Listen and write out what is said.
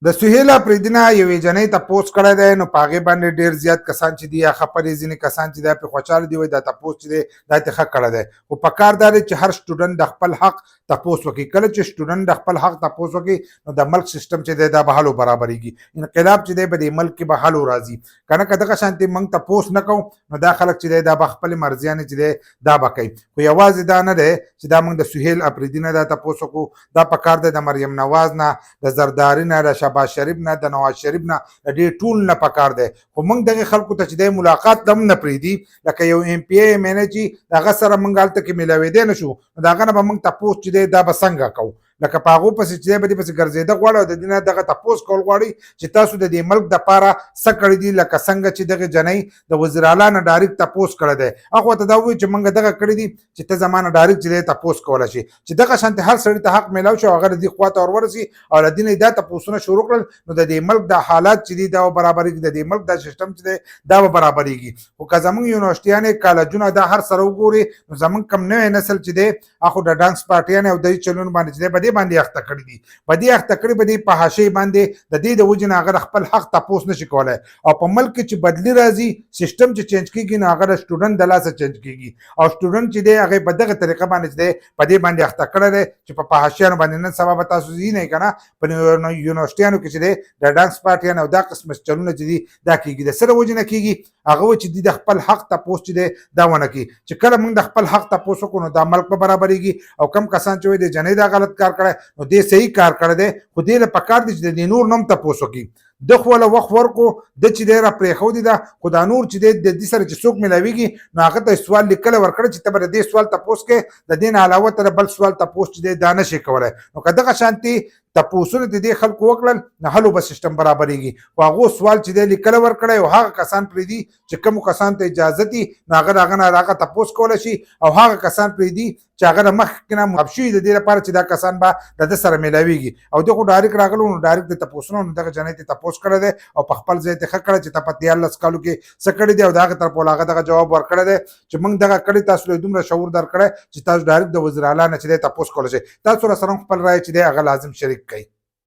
د سهیل اپریدي نه یوې جنۍ تپوس کړی دی، نو په هغې باندې ډېر زیات کسان چې دي یا خفه دي، ځینې کسان چې دا پرې خوشحاله دي، وایي دا تپوس چې دی دا ترې ښه کړی دی. خو په کار دا دی چې هر سټوډنټ د خپل حق تپوس وکړي. کله چې سټوډنټ د خپل حق تپوس وکړي نو د ملک سیسټم چې دی دا به حل برابرېږي، انقلاب چې دی په دې ملک کې به حل راځي. که نه که دغه شانتې موږ تپوس نه کوو نو دا خلک چې دی دا به خپلې مرضیانې چې دی دا به کوي. خو یوازې دا نه دی چې دا موږ د سهیل اپریدي نه دا تپوس وکړو، دا په کار دی د مریم نواز نه، د زرداري نه، د شهباز شریف نه، د نواز شریف نه، د دې ټول نه پکار دی. خو موږ دغې خلکو ته چې دی ملاقات هم نه پرېږدي، لکه یو ایم پی ای ایم این ای چې د هغه سره موږ هلته کې میلاوېدی نه شو، نو د هغه نه به موږ تپوس چې دی دا به څنګه کوو؟ لکه په هغو پسې چې دی به دې پسې ګرځېده غواړي او د دې نه دغه تپوس کول غواړي چې تاسو د دې ملک دپاره څه کړي دي. لکه څنګه چې دغې جنۍ د وزیر اعلی نه ډایرکټ تپوس کړی دی، هغه ورته دا ووایي چې موږ دغه کړي دي چې ته زما نه ډایرکټ چې دی تپوس کولی شي، چې دغه شانتې هر سړي ته حق میلاو شي او هغه د دې خوا ته ورورسي او له دې نه دا تپوسونه شروع کړل، نو د دې ملک دا حالات چې دي دا به برابرېږي، د دې ملک دا سیسټم چې دی دا به برابرېږي. خو که زموږ یونیورسټیانې کالجونه دا هر سره وګوري نو زموږ کم نوی نسل چې دی هغه د ډانس پارټیانې او دې چلون باندې چې دی په دې باندې اخته کړي دي، په دې اخته کړي په دې په حاشیې باندې د دې د وجې نه هغه د خپل حق تپوس نشي کولی. او په ملک کې چې بدلي راځي، سیسټم چې چینج کېږي نو هغه د سټوډنټ د لاسه چینج کېږي او سټوډنټ چې دی هغې په دغه طریقه باندې چې دی په دې باندې اخته کړی دی چې په حاشیانو باندې نن سبا به تاسو وینئ که نه په یونیورسټیانو کې چې دی د ډانس پارټیان او دا قسم چلونه چې دي دا کېږي. د څه د وجې نه کېږي؟ هغه وایي چې د خپل حق تپوس چې دی دا ونه کړي. چې کله موږ د خپل حق تپوس وکړو نو دا ملک به برابرېږي. او کم کسان چې وایي د جنۍ دا غلط کار کړی نو دې صحیح کار کړی دی، خو دې له پکار دی چې د دې نور نه هم تپوس وکړي. ده خو له وخت ورکړو، ده چې دی را پرېښودې ده، خو دا نور چې دی د دې سره چې څوک میلاویږي نو هغه ته سوال لیکلی ورکړی چې ته به د دې سوال تپوس کوې، د دې نه علاوه ته د بل سوال تپوس چې دی دا نه شي کولی. نو که دغه شانتې تپوسونه د دې خلکو وکړل نو هلو به سیسټم برابرېږي. خو هغو سوال چې دی لیکلی ورکړی او هغه کسان پرېږدي چې کومو کسانو ته اجازه دي نو هغه د هغه نه هغه تپوس کولی شي، او هغه کسان پرېږدي چې هغه د مخکې نه مهب شوي د دې لپاره چې دا کسان به د ده سره میلاویږي. او دې خو ډایرکټ راغلو نو ډایرکټ د تپوسونه نو دغه جنۍ ته تپوس کړی دی او په خپل ځای ته ښه کړی چې ته په 13 کالو کې څه کړي دي، او د هغې طرف ول هغه دغه جواب ورکړی دی چې موږ دغه کړي، تاسو له دومره شعور درکړی چې تاسو ډایرکټ د وزیر اعلی نه چې دی تپوس کولی شئ. تاسو راسره هم خپل رایه چې دی هغه لازم شریک کړئ.